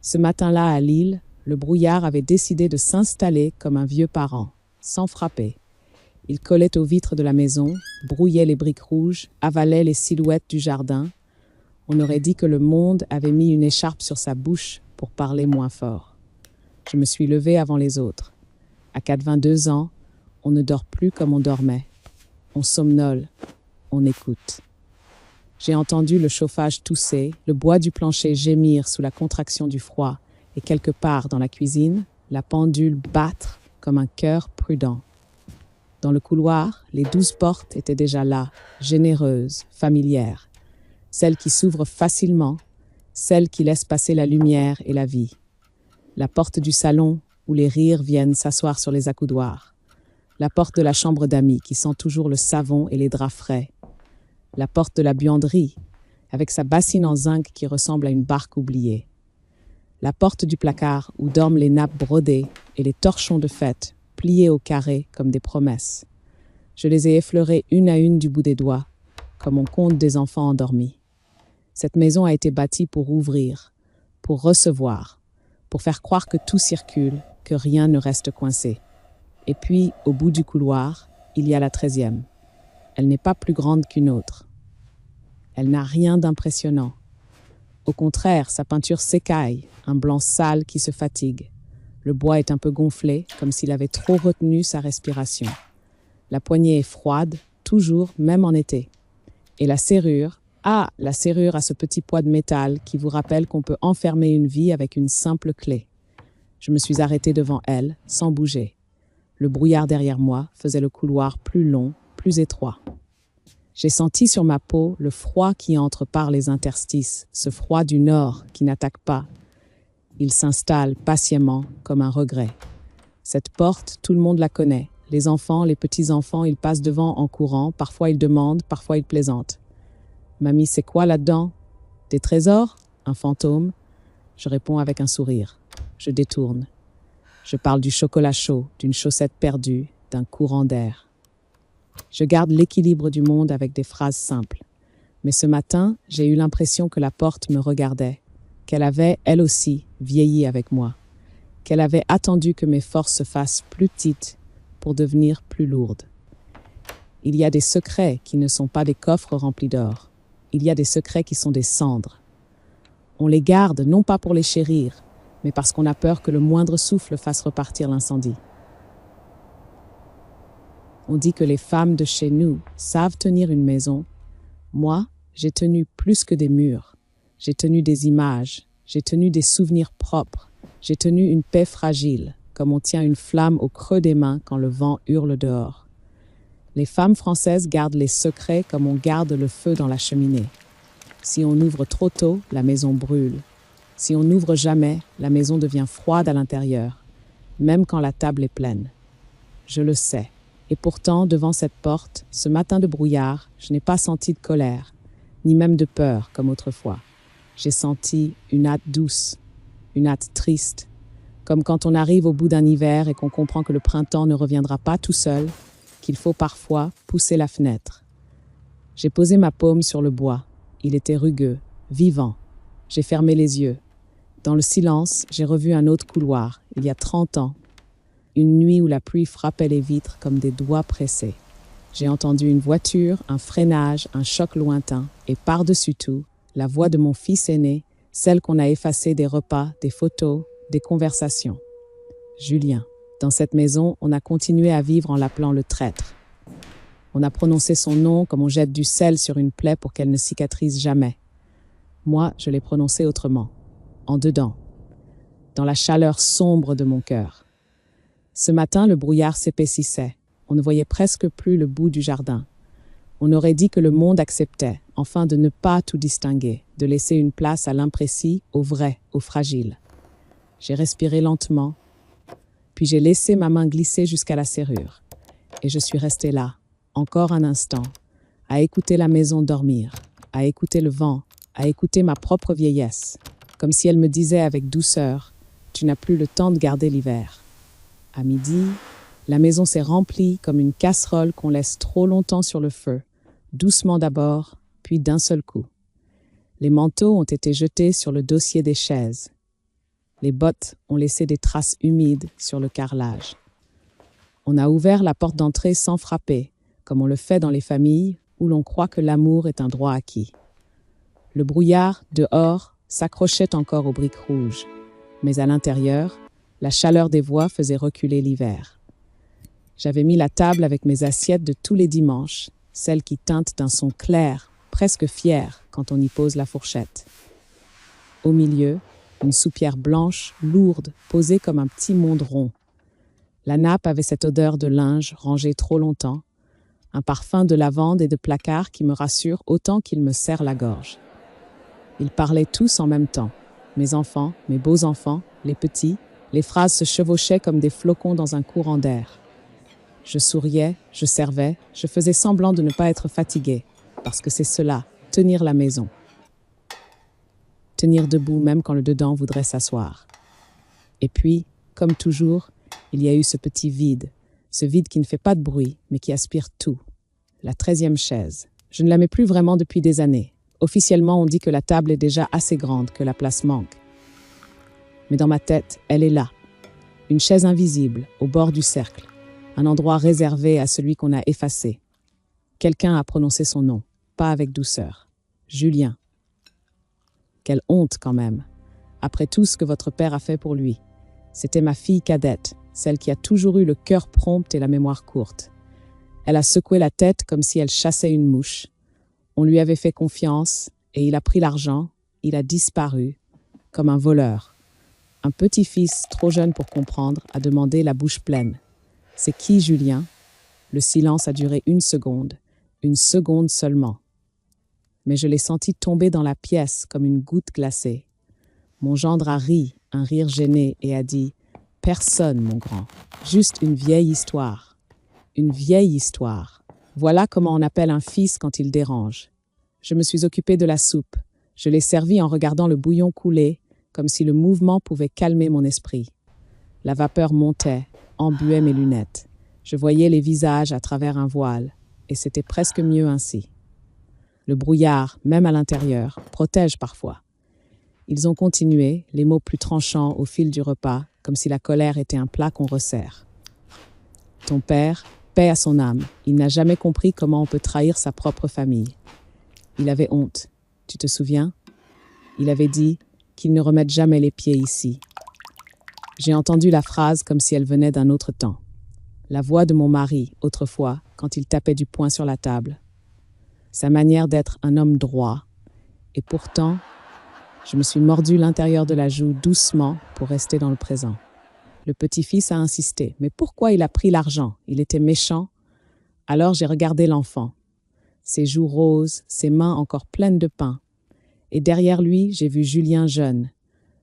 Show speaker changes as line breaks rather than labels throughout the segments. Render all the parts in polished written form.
Ce matin-là, à Lille, le brouillard avait décidé de s'installer comme un vieux parent, sans frapper. Il collait aux vitres de la maison, brouillait les briques rouges, avalait les silhouettes du jardin. On aurait dit que le monde avait mis une écharpe sur sa bouche pour parler moins fort. Je me suis levée avant les autres. À 82 ans, on ne dort plus comme on dormait. On somnole, on écoute. J'ai entendu le chauffage tousser, le bois du plancher gémir sous la contraction du froid, et quelque part dans la cuisine, la pendule battre comme un cœur prudent. Dans le couloir, les 12 portes étaient déjà là, généreuses, familières. Celles qui s'ouvrent facilement, celles qui laissent passer la lumière et la vie. La porte du salon, où les rires viennent s'asseoir sur les accoudoirs. La porte de la chambre d'amis, qui sent toujours le savon et les draps frais. La porte de la buanderie, avec sa bassine en zinc qui ressemble à une barque oubliée. La porte du placard, où dorment les nappes brodées et les torchons de fête, pliés au carré comme des promesses. Je les ai effleurées une à une du bout des doigts, comme on compte des enfants endormis. Cette maison a été bâtie pour ouvrir, pour recevoir, pour faire croire que tout circule, que rien ne reste coincé. Et puis, au bout du couloir, il y a la 13e. Elle n'est pas plus grande qu'une autre. Elle n'a rien d'impressionnant. Au contraire, sa peinture s'écaille, un blanc sale qui se fatigue. Le bois est un peu gonflé, comme s'il avait trop retenu sa respiration. La poignée est froide, toujours, même en été. Et la serrure, la serrure a ce petit poids de métal qui vous rappelle qu'on peut enfermer une vie avec une simple clé. Je me suis arrêtée devant elle, sans bouger. Le brouillard derrière moi faisait le couloir plus long, plus étroit. J'ai senti sur ma peau le froid qui entre par les interstices, ce froid du nord qui n'attaque pas. Il s'installe patiemment comme un regret. Cette porte, tout le monde la connaît. Les enfants, les petits-enfants, ils passent devant en courant. Parfois ils demandent, parfois ils plaisantent. « Mamie, c'est quoi là-dedans? Des trésors? Un fantôme ?» Je réponds avec un sourire. Je détourne. Je parle du chocolat chaud, d'une chaussette perdue, d'un courant d'air. Je garde l'équilibre du monde avec des phrases simples. Mais ce matin, j'ai eu l'impression que la porte me regardait, qu'elle avait, elle aussi, vieilli avec moi, qu'elle avait attendu que mes forces se fassent plus petites pour devenir plus lourdes. Il y a des secrets qui ne sont pas des coffres remplis d'or. Il y a des secrets qui sont des cendres. On les garde non pas pour les chérir, mais parce qu'on a peur que le moindre souffle fasse repartir l'incendie. On dit que les femmes de chez nous savent tenir une maison. Moi, j'ai tenu plus que des murs. J'ai tenu des images, j'ai tenu des souvenirs propres, j'ai tenu une paix fragile, comme on tient une flamme au creux des mains quand le vent hurle dehors. Les femmes françaises gardent les secrets comme on garde le feu dans la cheminée. Si on ouvre trop tôt, la maison brûle. Si on n'ouvre jamais, la maison devient froide à l'intérieur, même quand la table est pleine. Je le sais. Et pourtant, devant cette porte, ce matin de brouillard, je n'ai pas senti de colère, ni même de peur comme autrefois. J'ai senti une hâte douce, une hâte triste, comme quand on arrive au bout d'un hiver et qu'on comprend que le printemps ne reviendra pas tout seul, qu'il faut parfois pousser la fenêtre. J'ai posé ma paume sur le bois. Il était rugueux, vivant. J'ai fermé les yeux. Dans le silence, j'ai revu un autre couloir, il y a 30 ans. Une nuit où la pluie frappait les vitres comme des doigts pressés. J'ai entendu une voiture, un freinage, un choc lointain, et par-dessus tout, la voix de mon fils aîné, celle qu'on a effacée des repas, des photos, des conversations. Julien. Dans cette maison, on a continué à vivre en l'appelant le traître. On a prononcé son nom comme on jette du sel sur une plaie pour qu'elle ne cicatrise jamais. Moi, je l'ai prononcé autrement, en dedans, dans la chaleur sombre de mon cœur. Ce matin, le brouillard s'épaississait. On ne voyait presque plus le bout du jardin. On aurait dit que le monde acceptait, enfin de ne pas tout distinguer, de laisser une place à l'imprécis, au vrai, au fragile. J'ai respiré lentement, puis j'ai laissé ma main glisser jusqu'à la serrure. Et je suis restée là, encore un instant, à écouter la maison dormir, à écouter le vent, à écouter ma propre vieillesse, comme si elle me disait avec douceur « Tu n'as plus le temps de garder l'hiver ». À midi, la maison s'est remplie comme une casserole qu'on laisse trop longtemps sur le feu, doucement d'abord, puis d'un seul coup. Les manteaux ont été jetés sur le dossier des chaises. Les bottes ont laissé des traces humides sur le carrelage. On a ouvert la porte d'entrée sans frapper, comme on le fait dans les familles où l'on croit que l'amour est un droit acquis. Le brouillard, dehors, s'accrochait encore aux briques rouges, mais à l'intérieur, la chaleur des voix faisait reculer l'hiver. J'avais mis la table avec mes assiettes de tous les dimanches, celles qui teintent d'un son clair, presque fier quand on y pose la fourchette. Au milieu, une soupière blanche, lourde, posée comme un petit monde rond. La nappe avait cette odeur de linge rangé trop longtemps, un parfum de lavande et de placard qui me rassure autant qu'il me serre la gorge. Ils parlaient tous en même temps. Mes enfants, mes beaux enfants, les petits, les phrases se chevauchaient comme des flocons dans un courant d'air. Je souriais, je servais, je faisais semblant de ne pas être fatiguée, parce que c'est cela, tenir la maison. Tenir debout même quand le dedans voudrait s'asseoir. Et puis, comme toujours, il y a eu ce petit vide, ce vide qui ne fait pas de bruit, mais qui aspire tout. La 13e chaise. Je ne la mets plus vraiment depuis des années. Officiellement, on dit que la table est déjà assez grande, que la place manque. Mais dans ma tête, elle est là. Une chaise invisible, au bord du cercle. Un endroit réservé à celui qu'on a effacé. Quelqu'un a prononcé son nom, pas avec douceur. Julien. Quelle honte quand même. Après tout ce que votre père a fait pour lui. C'était ma fille cadette, celle qui a toujours eu le cœur prompt et la mémoire courte. Elle a secoué la tête comme si elle chassait une mouche. On lui avait fait confiance et il a pris l'argent, il a disparu, comme un voleur. Un petit-fils trop jeune pour comprendre a demandé la bouche pleine. « C'est qui, Julien ?» Le silence a duré une seconde seulement. Mais je l'ai senti tomber dans la pièce comme une goutte glacée. Mon gendre a ri, un rire gêné, et a dit « Personne, mon grand, juste une vieille histoire. Une vieille histoire. Voilà comment on appelle un fils quand il dérange. » Je me suis occupée de la soupe. Je l'ai servie en regardant le bouillon couler, comme si le mouvement pouvait calmer mon esprit. La vapeur montait, embuait mes lunettes. Je voyais les visages à travers un voile, et c'était presque mieux ainsi. Le brouillard, même à l'intérieur, protège parfois. Ils ont continué, les mots plus tranchants au fil du repas, comme si la colère était un plat qu'on resserre. Ton père, paix à son âme, il n'a jamais compris comment on peut trahir sa propre famille. Il avait honte, tu te souviens? Il avait dit qu'il ne remette jamais les pieds ici. J'ai entendu la phrase comme si elle venait d'un autre temps. La voix de mon mari, autrefois, quand il tapait du poing sur la table. Sa manière d'être un homme droit. Et pourtant, je me suis mordu l'intérieur de la joue doucement pour rester dans le présent. Le petit-fils a insisté. Mais pourquoi il a pris l'argent? Il était méchant. Alors j'ai regardé l'enfant. Ses joues roses, ses mains encore pleines de pain. Et derrière lui, j'ai vu Julien jeune.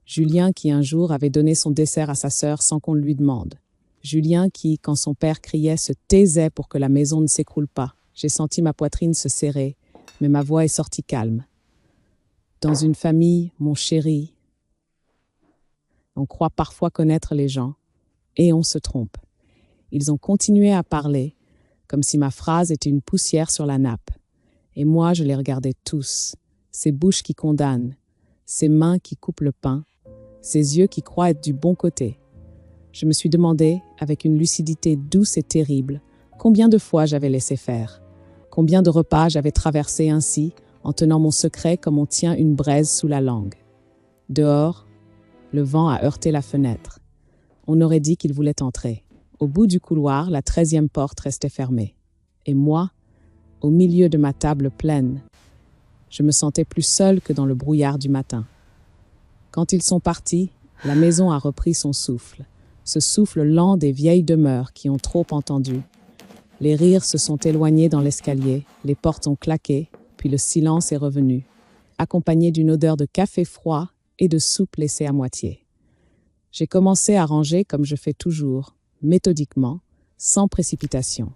Julien qui un jour avait donné son dessert à sa sœur sans qu'on le lui demande. Julien qui, quand son père criait, se taisait pour que la maison ne s'écroule pas. J'ai senti ma poitrine se serrer, mais ma voix est sortie calme. Dans une famille, mon chéri, on croit parfois connaître les gens, et on se trompe. Ils ont continué à parler, comme si ma phrase était une poussière sur la nappe. Et moi, je les regardais tous, ces bouches qui condamnent, ces mains qui coupent le pain, ces yeux qui croient être du bon côté. Je me suis demandé, avec une lucidité douce et terrible, combien de fois j'avais laissé faire, combien de repas j'avais traversé ainsi, en tenant mon secret comme on tient une braise sous la langue. Dehors, le vent a heurté la fenêtre. On aurait dit qu'il voulait entrer. Au bout du couloir, la 13e porte restait fermée. Et moi, au milieu de ma table pleine, je me sentais plus seule que dans le brouillard du matin. Quand ils sont partis, la maison a repris son souffle, ce souffle lent des vieilles demeures qui ont trop entendu. Les rires se sont éloignés dans l'escalier, les portes ont claqué, puis le silence est revenu, accompagné d'une odeur de café froid et de soupe laissée à moitié. J'ai commencé à ranger comme je fais toujours, méthodiquement, sans précipitation.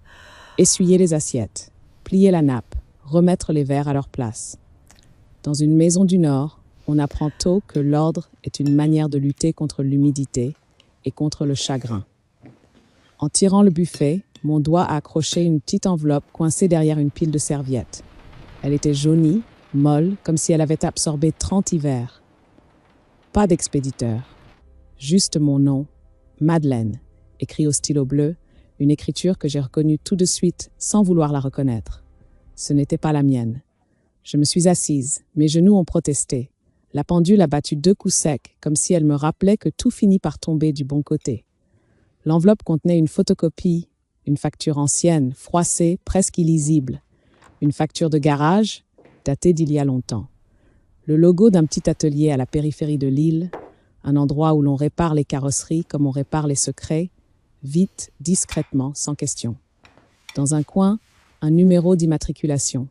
Essuyer les assiettes, plier la nappe, remettre les verres à leur place. Dans une maison du Nord, on apprend tôt que l'ordre est une manière de lutter contre l'humidité et contre le chagrin. En tirant le buffet, mon doigt a accroché une petite enveloppe coincée derrière une pile de serviettes. Elle était jaunie, molle, comme si elle avait absorbé 30 hivers. Pas d'expéditeur. Juste mon nom, Madeleine, écrit au stylo bleu, une écriture que j'ai reconnue tout de suite sans vouloir la reconnaître. Ce n'était pas la mienne. Je me suis assise, mes genoux ont protesté. La pendule a battu 2 coups secs, comme si elle me rappelait que tout finit par tomber du bon côté. L'enveloppe contenait une photocopie, une facture ancienne, froissée, presque illisible. Une facture de garage, datée d'il y a longtemps. Le logo d'un petit atelier à la périphérie de Lille, un endroit où l'on répare les carrosseries comme on répare les secrets, vite, discrètement, sans question. Dans un coin, un numéro d'immatriculation.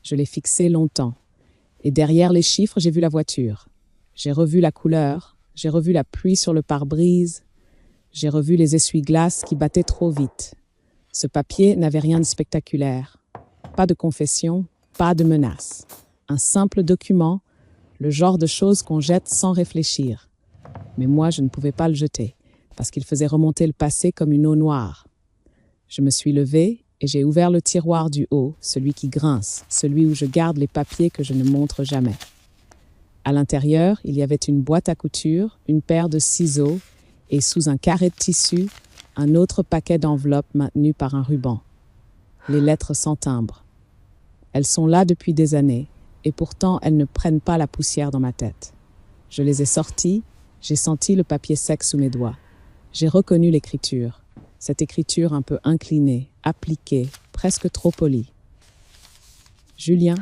Je l'ai fixé longtemps. Et derrière les chiffres, j'ai vu la voiture. J'ai revu la couleur, j'ai revu la pluie sur le pare-brise, j'ai revu les essuie-glaces qui battaient trop vite. Ce papier n'avait rien de spectaculaire. Pas de confession, pas de menace. Un simple document, le genre de choses qu'on jette sans réfléchir. Mais moi, je ne pouvais pas le jeter, parce qu'il faisait remonter le passé comme une eau noire. Je me suis levée et j'ai ouvert le tiroir du haut, celui qui grince, celui où je garde les papiers que je ne montre jamais. À l'intérieur, il y avait une boîte à couture, une paire de ciseaux et sous un carré de tissu, un autre paquet d'enveloppes maintenu par un ruban. Les lettres sans timbre. Elles sont là depuis des années et pourtant elles ne prennent pas la poussière dans ma tête. Je les ai sorties, j'ai senti le papier sec sous mes doigts. J'ai reconnu l'écriture. Cette écriture un peu inclinée, appliquée, presque trop polie. Julien,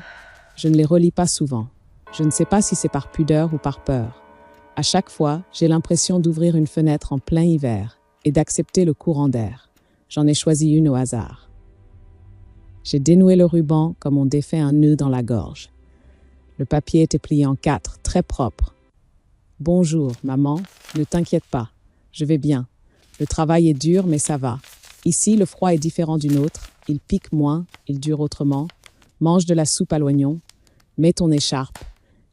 je ne les relis pas souvent. Je ne sais pas si c'est par pudeur ou par peur. À chaque fois, j'ai l'impression d'ouvrir une fenêtre en plein hiver et d'accepter le courant d'air. J'en ai choisi une au hasard. J'ai dénoué le ruban comme on défait un nœud dans la gorge. Le papier était plié en 4, très propre. « Bonjour, maman, ne t'inquiète pas, je vais bien. Le travail est dur, mais ça va. Ici, le froid est différent du nôtre. Il pique moins, il dure autrement. Mange de la soupe à l'oignon. Mets ton écharpe.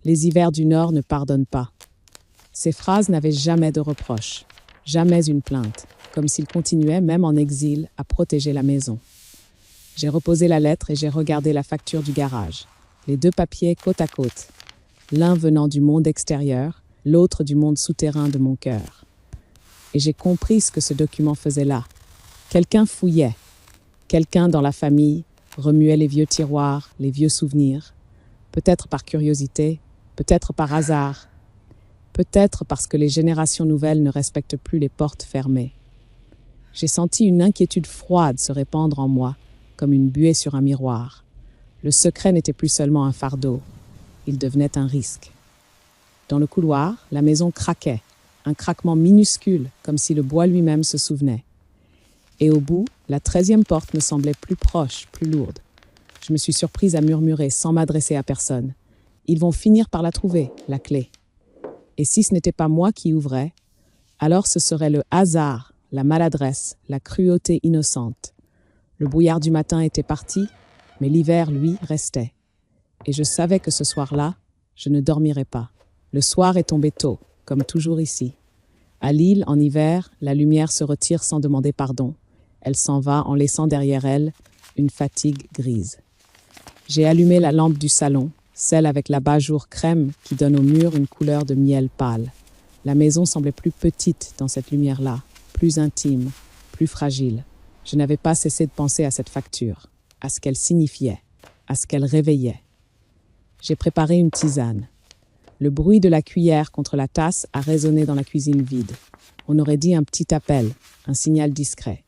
Les hivers du Nord ne pardonnent pas. » Ces phrases n'avaient jamais de reproche, jamais une plainte, comme s'il continuait, même en exil, à protéger la maison. J'ai reposé la lettre et j'ai regardé la facture du garage. Les 2 papiers côte à côte, l'un venant du monde extérieur, l'autre du monde souterrain de mon cœur. Et j'ai compris ce que ce document faisait là. Quelqu'un fouillait. Quelqu'un dans la famille remuait les vieux tiroirs, les vieux souvenirs. Peut-être par curiosité, peut-être par hasard, peut-être parce que les générations nouvelles ne respectent plus les portes fermées. J'ai senti une inquiétude froide se répandre en moi, comme une buée sur un miroir. Le secret n'était plus seulement un fardeau, il devenait un risque. Dans le couloir, la maison craquait, un craquement minuscule, comme si le bois lui-même se souvenait. Et au bout, la 13e porte me semblait plus proche, plus lourde. Je me suis surprise à murmurer sans m'adresser à personne. Ils vont finir par la trouver, la clé. Et si ce n'était pas moi qui ouvrais, alors ce serait le hasard, la maladresse, la cruauté innocente. Le brouillard du matin était parti, mais l'hiver, lui, restait. Et je savais que ce soir-là, je ne dormirais pas. Le soir est tombé tôt, comme toujours ici. À Lille, en hiver, la lumière se retire sans demander pardon. Elle s'en va en laissant derrière elle une fatigue grise. J'ai allumé la lampe du salon, celle avec l'abat-jour crème qui donne au mur une couleur de miel pâle. La maison semblait plus petite dans cette lumière-là, plus intime, plus fragile. Je n'avais pas cessé de penser à cette facture, à ce qu'elle signifiait, à ce qu'elle réveillait. J'ai préparé une tisane. Le bruit de la cuillère contre la tasse a résonné dans la cuisine vide. On aurait dit un petit appel, un signal discret.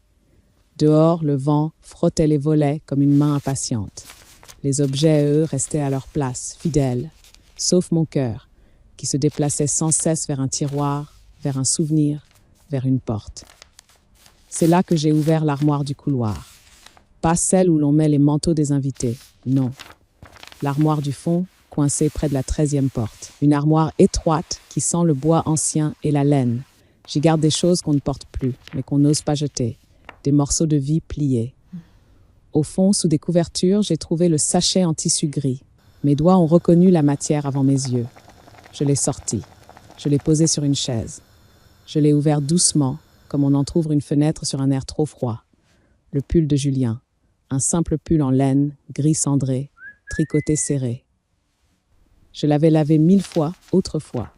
Dehors, le vent frottait les volets comme une main impatiente. Les objets, eux, restaient à leur place, fidèles, sauf mon cœur, qui se déplaçait sans cesse vers un tiroir, vers un souvenir, vers une porte. C'est là que j'ai ouvert l'armoire du couloir. Pas celle où l'on met les manteaux des invités, non. L'armoire du fond, coincée près de la 13e porte. Une armoire étroite qui sent le bois ancien et la laine. J'y garde des choses qu'on ne porte plus, mais qu'on n'ose pas jeter. Des morceaux de vie pliés. Au fond, sous des couvertures, j'ai trouvé le sachet en tissu gris. Mes doigts ont reconnu la matière avant mes yeux. Je l'ai sorti. Je l'ai posé sur une chaise. Je l'ai ouvert doucement, comme on entrouvre une fenêtre sur un air trop froid. Le pull de Julien. Un simple pull en laine, gris cendré, tricoté serré. Je l'avais lavé 1000 fois, autrefois.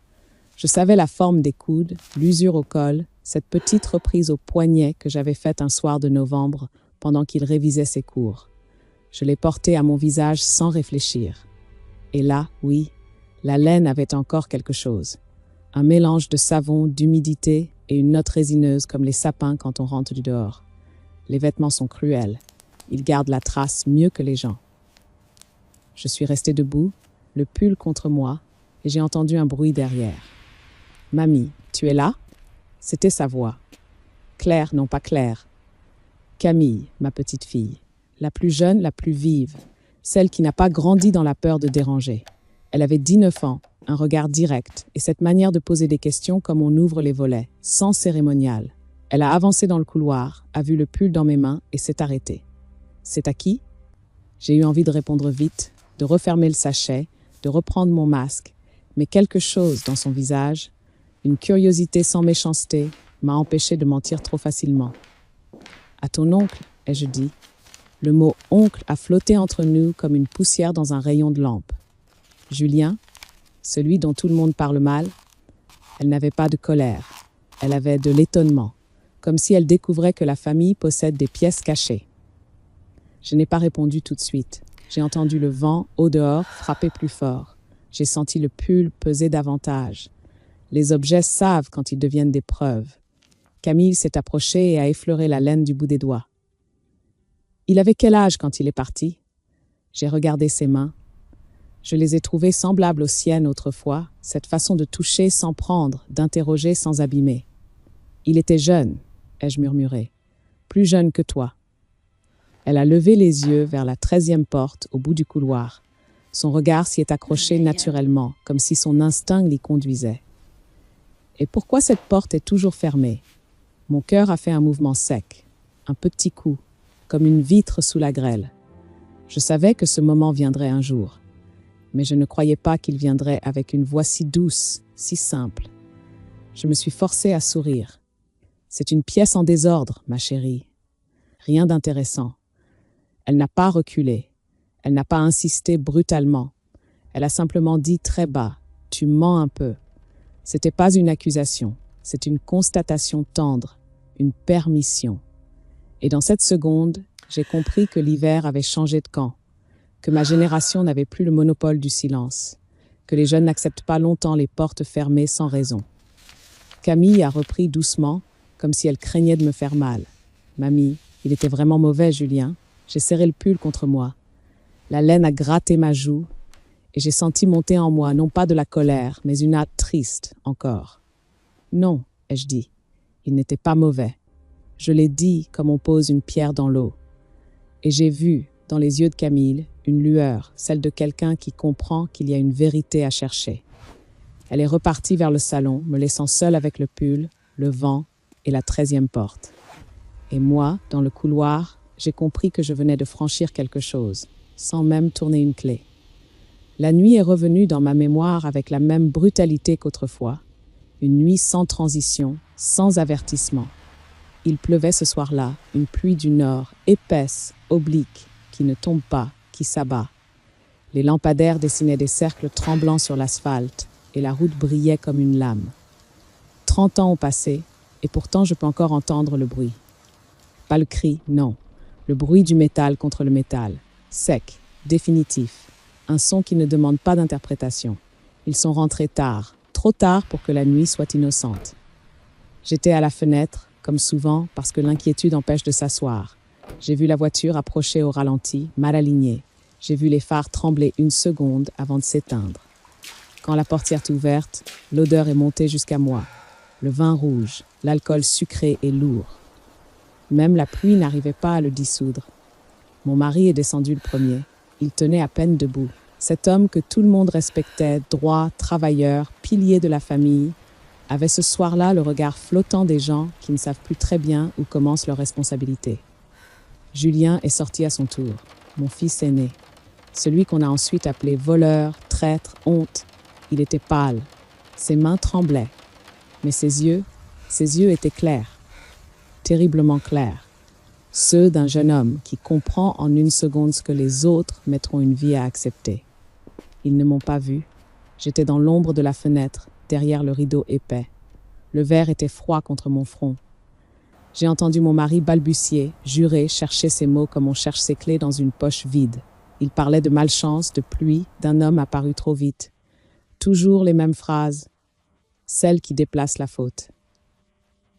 Je savais la forme des coudes, l'usure au col, cette petite reprise au poignet que j'avais faite un soir de novembre pendant qu'il révisait ses cours. Je l'ai portée à mon visage sans réfléchir. Et là, oui, la laine avait encore quelque chose. Un mélange de savon, d'humidité et une note résineuse comme les sapins quand on rentre du dehors. Les vêtements sont cruels. Ils gardent la trace mieux que les gens. Je suis restée debout, le pull contre moi, et j'ai entendu un bruit derrière. « Mamie, tu es là ?» C'était sa voix. Claire, non pas Claire. Camille, ma petite fille. La plus jeune, la plus vive. Celle qui n'a pas grandi dans la peur de déranger. Elle avait 19 ans, un regard direct, et cette manière de poser des questions comme on ouvre les volets, sans cérémonial. Elle a avancé dans le couloir, a vu le pull dans mes mains et s'est arrêtée. « C'est à qui ?» J'ai eu envie de répondre vite, de refermer le sachet, de reprendre mon masque, mais quelque chose dans son visage, une curiosité sans méchanceté, m'a empêché de mentir trop facilement. « À ton oncle », ai-je dit. Le mot « oncle » a flotté entre nous comme une poussière dans un rayon de lampe. Julien, celui dont tout le monde parle mal, elle n'avait pas de colère. Elle avait de l'étonnement, comme si elle découvrait que la famille possède des pièces cachées. Je n'ai pas répondu tout de suite. J'ai entendu le vent, au dehors, frapper plus fort. J'ai senti le pull peser davantage. Les objets savent quand ils deviennent des preuves. Camille s'est approchée et a effleuré la laine du bout des doigts. Il avait quel âge quand il est parti ? J'ai regardé ses mains. Je les ai trouvées semblables aux siennes autrefois, cette façon de toucher sans prendre, d'interroger sans abîmer. Il était jeune, ai-je murmuré. Plus jeune que toi. Elle a levé les yeux vers la 13e porte au bout du couloir. Son regard s'y est accroché naturellement, comme si son instinct l'y conduisait. Et pourquoi cette porte est toujours fermée ? Mon cœur a fait un mouvement sec, un petit coup, comme une vitre sous la grêle. Je savais que ce moment viendrait un jour, mais je ne croyais pas qu'il viendrait avec une voix si douce, si simple. Je me suis forcée à sourire. C'est une pièce en désordre, ma chérie. Rien d'intéressant. Elle n'a pas reculé. Elle n'a pas insisté brutalement. Elle a simplement dit très bas, « Tu mens un peu ». C'était pas une accusation, c'est une constatation tendre, une permission. Et dans cette seconde, j'ai compris que l'hiver avait changé de camp, que ma génération n'avait plus le monopole du silence, que les jeunes n'acceptent pas longtemps les portes fermées sans raison. Camille a repris doucement, comme si elle craignait de me faire mal. « Mamie, il était vraiment mauvais, Julien. » J'ai serré le pull contre moi. La laine a gratté ma joue et j'ai senti monter en moi non pas de la colère, mais une hâte triste encore. « Non, ai-je dit. Il n'était pas mauvais. » Je l'ai dit comme on pose une pierre dans l'eau. Et j'ai vu, dans les yeux de Camille, une lueur, celle de quelqu'un qui comprend qu'il y a une vérité à chercher. Elle est repartie vers le salon, me laissant seule avec le pull, le vent et la 13e porte. Et moi, dans le couloir, j'ai compris que je venais de franchir quelque chose, sans même tourner une clé. La nuit est revenue dans ma mémoire avec la même brutalité qu'autrefois. Une nuit sans transition, sans avertissement. Il pleuvait ce soir-là, une pluie du nord, épaisse, oblique, qui ne tombe pas, qui s'abat. Les lampadaires dessinaient des cercles tremblants sur l'asphalte, et la route brillait comme une lame. 30 ans ont passé, et pourtant je peux encore entendre le bruit. Pas le cri, non. Le bruit du métal contre le métal. Sec, définitif. Un son qui ne demande pas d'interprétation. Ils sont rentrés tard, trop tard pour que la nuit soit innocente. J'étais à la fenêtre, comme souvent, parce que l'inquiétude empêche de s'asseoir. J'ai vu la voiture approcher au ralenti, mal alignée. J'ai vu les phares trembler une seconde avant de s'éteindre. Quand la portière est ouverte, l'odeur est montée jusqu'à moi. Le vin rouge, l'alcool sucré et lourd. Même la pluie n'arrivait pas à le dissoudre. Mon mari est descendu le premier. Il tenait à peine debout. Cet homme que tout le monde respectait, droit, travailleur, pilier de la famille, avait ce soir-là le regard flottant des gens qui ne savent plus très bien où commence leur responsabilité. Julien est sorti à son tour, mon fils aîné. Celui qu'on a ensuite appelé voleur, traître, honte. Il était pâle. Ses mains tremblaient. Mais ses yeux étaient clairs. Terriblement clairs. Ceux d'un jeune homme qui comprend en une seconde ce que les autres mettront une vie à accepter. Ils ne m'ont pas vu. J'étais dans l'ombre de la fenêtre, derrière le rideau épais. Le verre était froid contre mon front. J'ai entendu mon mari balbutier, jurer, chercher ses mots comme on cherche ses clés dans une poche vide. Il parlait de malchance, de pluie, d'un homme apparu trop vite. Toujours les mêmes phrases, celles qui déplacent la faute.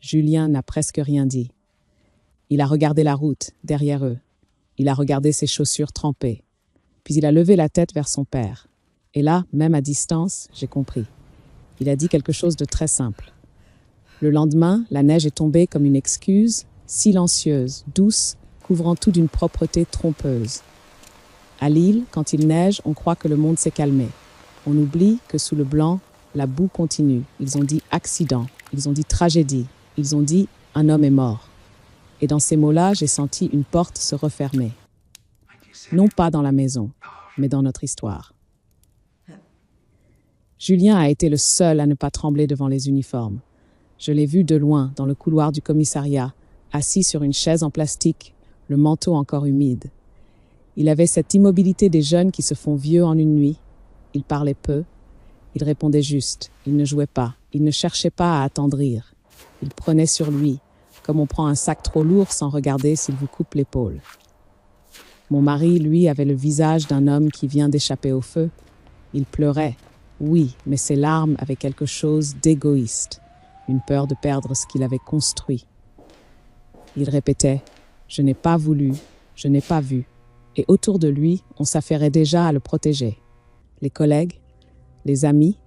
Julien n'a presque rien dit. Il a regardé la route, derrière eux. Il a regardé ses chaussures trempées. Puis il a levé la tête vers son père. Et là, même à distance, j'ai compris. Il a dit quelque chose de très simple. Le lendemain, la neige est tombée comme une excuse, silencieuse, douce, couvrant tout d'une propreté trompeuse. À Lille, quand il neige, on croit que le monde s'est calmé. On oublie que sous le blanc, la boue continue. Ils ont dit accident, ils ont dit tragédie, ils ont dit un homme est mort. Et dans ces mots-là, j'ai senti une porte se refermer. Non pas dans la maison, mais dans notre histoire. Julien a été le seul à ne pas trembler devant les uniformes. Je l'ai vu de loin, dans le couloir du commissariat, assis sur une chaise en plastique, le manteau encore humide. Il avait cette immobilité des jeunes qui se font vieux en une nuit. Il parlait peu, il répondait juste, il ne jouait pas, il ne cherchait pas à attendrir. Il prenait sur lui, comme on prend un sac trop lourd sans regarder s'il vous coupe l'épaule. Mon mari, lui, avait le visage d'un homme qui vient d'échapper au feu. Il pleurait, oui, mais ses larmes avaient quelque chose d'égoïste, une peur de perdre ce qu'il avait construit. Il répétait « Je n'ai pas voulu, je n'ai pas vu ». Et autour de lui, on s'affairait déjà à le protéger. Les collègues, les amis,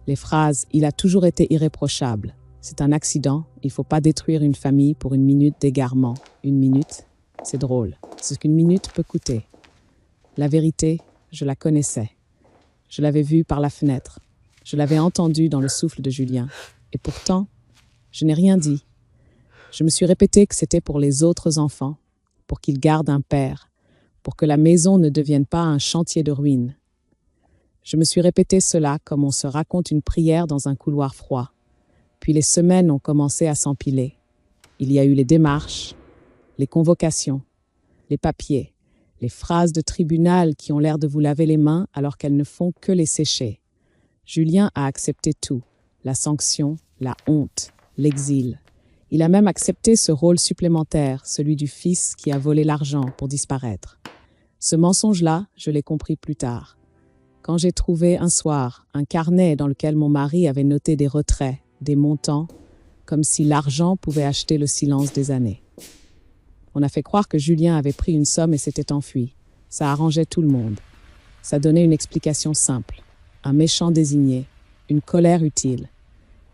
les phrases « Il a toujours été irréprochable ». C'est un accident, il ne faut pas détruire une famille pour une minute d'égarement. Une minute, c'est drôle. C'est ce qu'une minute peut coûter. La vérité, je la connaissais. Je l'avais vue par la fenêtre. Je l'avais entendue dans le souffle de Julien. Et pourtant, je n'ai rien dit. Je me suis répété que c'était pour les autres enfants, pour qu'ils gardent un père, pour que la maison ne devienne pas un chantier de ruines. Je me suis répété cela comme on se raconte une prière dans un couloir froid. Puis les semaines ont commencé à s'empiler. Il y a eu les démarches, les convocations, les papiers, les phrases de tribunal qui ont l'air de vous laver les mains alors qu'elles ne font que les sécher. Julien a accepté tout, la sanction, la honte, l'exil. Il a même accepté ce rôle supplémentaire, celui du fils qui a volé l'argent pour disparaître. Ce mensonge-là, je l'ai compris plus tard. Quand j'ai trouvé un soir un carnet dans lequel mon mari avait noté des retraits, des montants, comme si l'argent pouvait acheter le silence des années. On a fait croire que Julien avait pris une somme et s'était enfui. Ça arrangeait tout le monde. Ça donnait une explication simple. Un méchant désigné, une colère utile.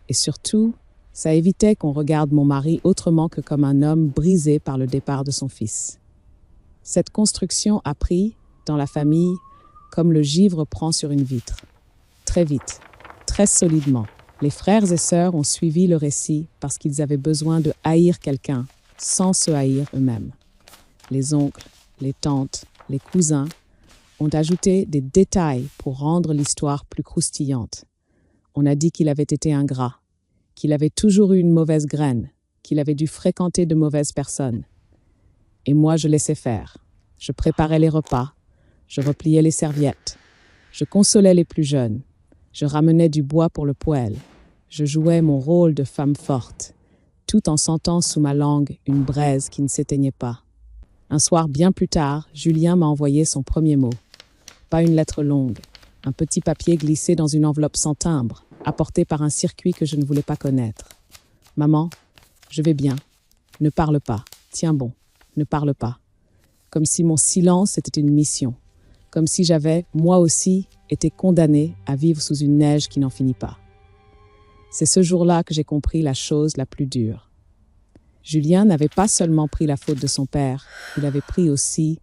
Et surtout, ça évitait qu'on regarde mon mari autrement que comme un homme brisé par le départ de son fils. Cette construction a pris, dans la famille, comme le givre prend sur une vitre. Très vite, très solidement. Les frères et sœurs ont suivi le récit parce qu'ils avaient besoin de haïr quelqu'un sans se haïr eux-mêmes. Les oncles, les tantes, les cousins ont ajouté des détails pour rendre l'histoire plus croustillante. On a dit qu'il avait été ingrat, qu'il avait toujours eu une mauvaise graine, qu'il avait dû fréquenter de mauvaises personnes. Et moi, je laissais faire. Je préparais les repas, je repliais les serviettes, je consolais les plus jeunes, je ramenais du bois pour le poêle, je jouais mon rôle de femme forte, tout en sentant sous ma langue une braise qui ne s'éteignait pas. Un soir bien plus tard, Julien m'a envoyé son premier mot. Pas une lettre longue, un petit papier glissé dans une enveloppe sans timbre, apporté par un circuit que je ne voulais pas connaître. « Maman, je vais bien. Ne parle pas. Tiens bon, ne parle pas. » Comme si mon silence était une mission. Comme si j'avais, moi aussi, été condamnée à vivre sous une neige qui n'en finit pas. C'est ce jour-là que j'ai compris la chose la plus dure. Julien n'avait pas seulement pris la faute de son père, il avait pris aussi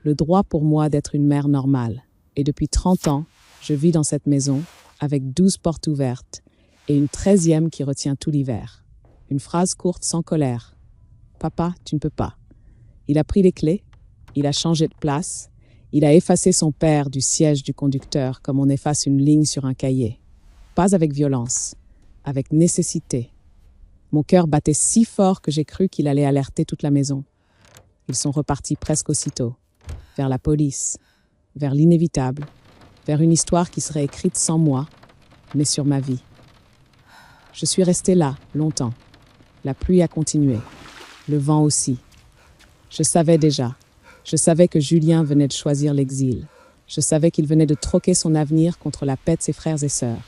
le droit pour moi d'être une mère normale. Et depuis 30 ans, je vis dans cette maison avec 12 portes ouvertes et une 13e qui retient tout l'hiver. Une phrase courte sans colère. « Papa, tu ne peux pas. » Il a pris les clés, il a changé de place, il a effacé son père du siège du conducteur comme on efface une ligne sur un cahier. Pas avec violence, avec nécessité. Mon cœur battait si fort que j'ai cru qu'il allait alerter toute la maison. Ils sont repartis presque aussitôt, vers la police, vers l'inévitable, vers une histoire qui serait écrite sans moi, mais sur ma vie. Je suis restée là, longtemps. La pluie a continué. Le vent aussi. Je savais déjà. Je savais que Julien venait de choisir l'exil. Je savais qu'il venait de troquer son avenir contre la paix de ses frères et sœurs.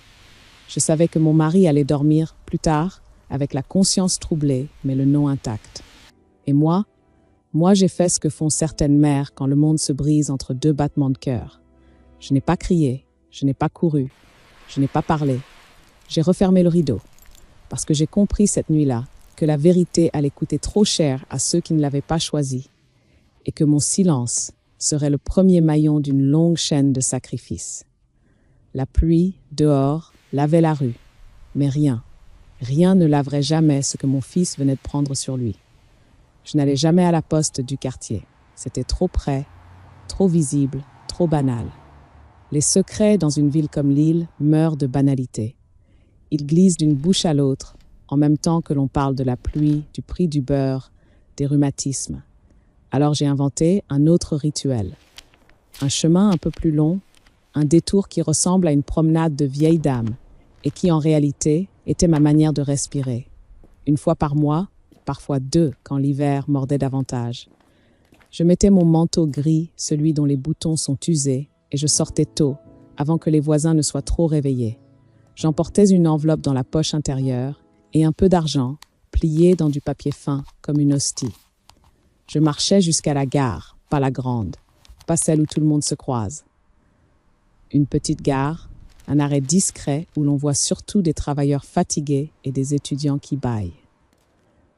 Je savais que mon mari allait dormir plus tard, avec la conscience troublée, mais le nom intact. Et moi j'ai fait ce que font certaines mères quand le monde se brise entre deux battements de cœur. Je n'ai pas crié, je n'ai pas couru, je n'ai pas parlé. J'ai refermé le rideau, parce que j'ai compris cette nuit-là que la vérité allait coûter trop cher à ceux qui ne l'avaient pas choisie, et que mon silence serait le premier maillon d'une longue chaîne de sacrifices. La pluie, dehors, lavait la rue, mais rien ne laverait jamais ce que mon fils venait de prendre sur lui. Je n'allais jamais à la poste du quartier. C'était trop près, trop visible, trop banal. Les secrets dans une ville comme Lille meurent de banalité. Ils glissent d'une bouche à l'autre, en même temps que l'on parle de la pluie, du prix du beurre, des rhumatismes. Alors j'ai inventé un autre rituel. Un chemin un peu plus long, un détour qui ressemble à une promenade de vieilles dames et qui en réalité était ma manière de respirer. Une fois par mois, parfois 2 quand l'hiver mordait davantage. Je mettais mon manteau gris, celui dont les boutons sont usés, et je sortais tôt, avant que les voisins ne soient trop réveillés. J'emportais une enveloppe dans la poche intérieure et un peu d'argent, plié dans du papier fin comme une hostie. Je marchais jusqu'à la gare, pas la grande, pas celle où tout le monde se croise. Une petite gare, un arrêt discret où l'on voit surtout des travailleurs fatigués et des étudiants qui bâillent.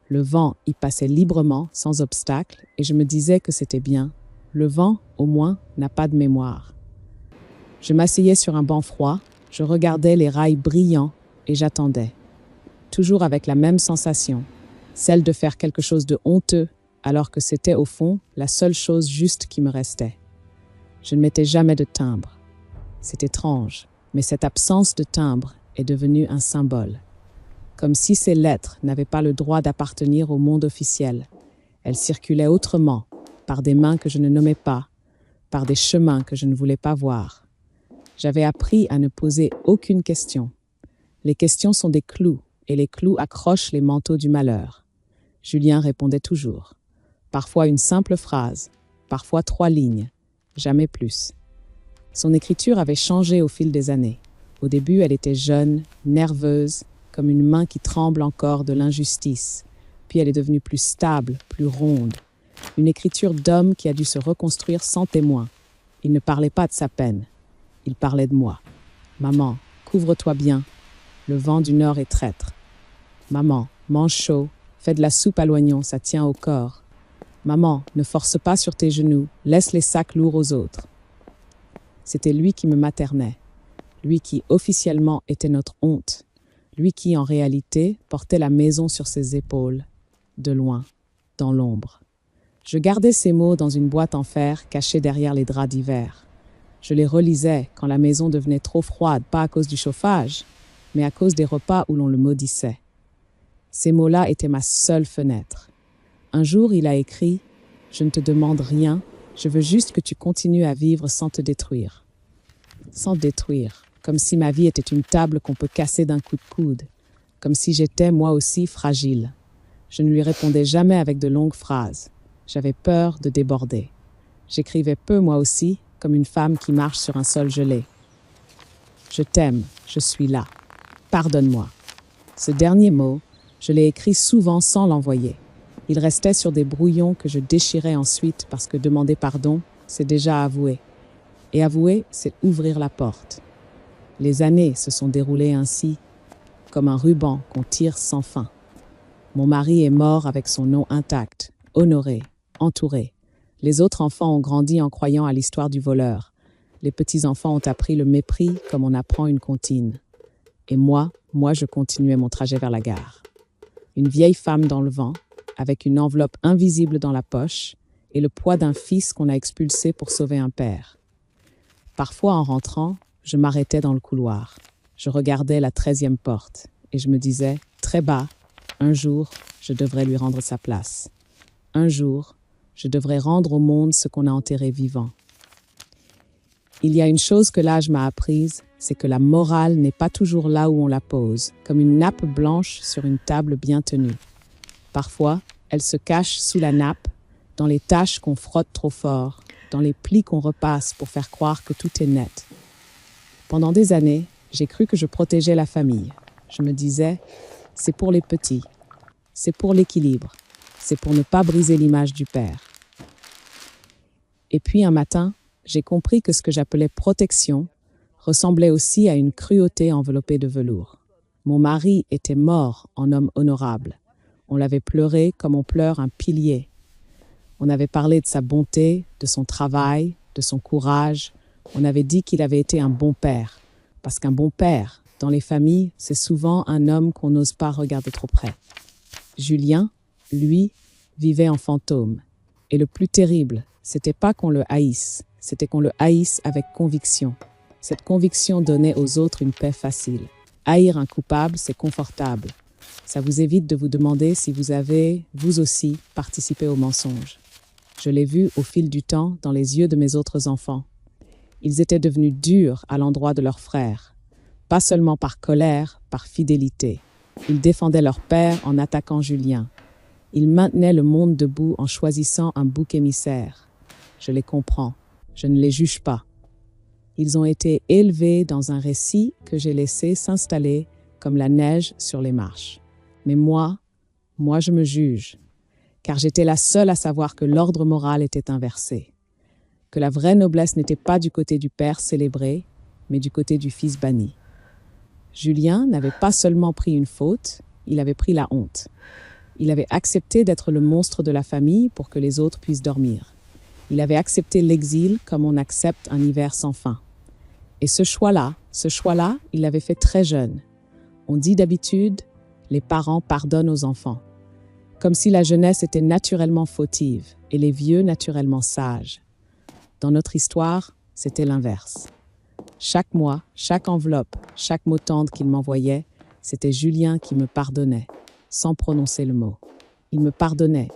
Le vent y passait librement, sans obstacle, et je me disais que c'était bien. Le vent, au moins, n'a pas de mémoire. Je m'asseyais sur un banc froid, je regardais les rails brillants et j'attendais. Toujours avec la même sensation, celle de faire quelque chose de honteux, alors que c'était au fond la seule chose juste qui me restait. Je ne mettais jamais de timbre. C'est étrange, mais cette absence de timbre est devenue un symbole. Comme si ces lettres n'avaient pas le droit d'appartenir au monde officiel. Elles circulaient autrement, par des mains que je ne nommais pas, par des chemins que je ne voulais pas voir. J'avais appris à ne poser aucune question. Les questions sont des clous, et les clous accrochent les manteaux du malheur. Julien répondait toujours. Parfois une simple phrase, parfois 3 lignes, jamais plus. Son écriture avait changé au fil des années. Au début, elle était jeune, nerveuse, comme une main qui tremble encore de l'injustice. Puis elle est devenue plus stable, plus ronde. Une écriture d'homme qui a dû se reconstruire sans témoin. Il ne parlait pas de sa peine. Il parlait de moi. Maman, couvre-toi bien. Le vent du nord est traître. Maman, mange chaud. Fais de la soupe à l'oignon, ça tient au corps. Maman, ne force pas sur tes genoux. Laisse les sacs lourds aux autres. C'était lui qui me maternait. Lui qui officiellement était notre honte. Lui qui, en réalité, portait la maison sur ses épaules, de loin, dans l'ombre. Je gardais ces mots dans une boîte en fer cachée derrière les draps d'hiver. Je les relisais quand la maison devenait trop froide, pas à cause du chauffage, mais à cause des repas où l'on le maudissait. Ces mots-là étaient ma seule fenêtre. Un jour, il a écrit « Je ne te demande rien, je veux juste que tu continues à vivre sans te détruire. » Sans détruire. Comme si ma vie était une table qu'on peut casser d'un coup de coude, comme si j'étais moi aussi fragile. Je ne lui répondais jamais avec de longues phrases. J'avais peur de déborder. J'écrivais peu moi aussi, comme une femme qui marche sur un sol gelé. Je t'aime, je suis là. Pardonne-moi. Ce dernier mot, je l'ai écrit souvent sans l'envoyer. Il restait sur des brouillons que je déchirais ensuite parce que demander pardon, c'est déjà avouer. Et avouer, c'est ouvrir la porte. Les années se sont déroulées ainsi, comme un ruban qu'on tire sans fin. Mon mari est mort avec son nom intact, honoré, entouré. Les autres enfants ont grandi en croyant à l'histoire du voleur. Les petits-enfants ont appris le mépris comme on apprend une comptine. Et moi, je continuais mon trajet vers la gare. Une vieille femme dans le vent, avec une enveloppe invisible dans la poche et le poids d'un fils qu'on a expulsé pour sauver un père. Parfois, en rentrant, je m'arrêtais dans le couloir. Je regardais la 13e porte et je me disais, très bas, un jour, je devrais lui rendre sa place. Un jour, je devrais rendre au monde ce qu'on a enterré vivant. Il y a une chose que l'âge m'a apprise, c'est que la morale n'est pas toujours là où on la pose, comme une nappe blanche sur une table bien tenue. Parfois, elle se cache sous la nappe, dans les taches qu'on frotte trop fort, dans les plis qu'on repasse pour faire croire que tout est net. Pendant des années, j'ai cru que je protégeais la famille. Je me disais, c'est pour les petits, c'est pour l'équilibre, c'est pour ne pas briser l'image du père. Et puis un matin, j'ai compris que ce que j'appelais protection ressemblait aussi à une cruauté enveloppée de velours. Mon mari était mort en homme honorable. On l'avait pleuré comme on pleure un pilier. On avait parlé de sa bonté, de son travail, de son courage. On avait dit qu'il avait été un bon père. Parce qu'un bon père, dans les familles, c'est souvent un homme qu'on n'ose pas regarder trop près. Julien, lui, vivait en fantôme. Et le plus terrible, c'était pas qu'on le haïsse, c'était qu'on le haïsse avec conviction. Cette conviction donnait aux autres une paix facile. Haïr un coupable, c'est confortable. Ça vous évite de vous demander si vous avez, vous aussi, participé au mensonge. Je l'ai vu au fil du temps dans les yeux de mes autres enfants. Ils étaient devenus durs à l'endroit de leurs frères. Pas seulement par colère, par fidélité. Ils défendaient leur père en attaquant Julien. Ils maintenaient le monde debout en choisissant un bouc émissaire. Je les comprends, je ne les juge pas. Ils ont été élevés dans un récit que j'ai laissé s'installer comme la neige sur les marches. Mais moi, je me juge, car j'étais la seule à savoir que l'ordre moral était inversé, que la vraie noblesse n'était pas du côté du père célébré, mais du côté du fils banni. Julien n'avait pas seulement pris une faute, il avait pris la honte. Il avait accepté d'être le monstre de la famille pour que les autres puissent dormir. Il avait accepté l'exil comme on accepte un hiver sans fin. Et ce choix-là, il l'avait fait très jeune. On dit d'habitude, les parents pardonnent aux enfants. Comme si la jeunesse était naturellement fautive et les vieux naturellement sages. Dans notre histoire, c'était l'inverse. Chaque mois, chaque enveloppe, chaque mot tendre qu'il m'envoyait, c'était Julien qui me pardonnait, sans prononcer le mot. Il me pardonnait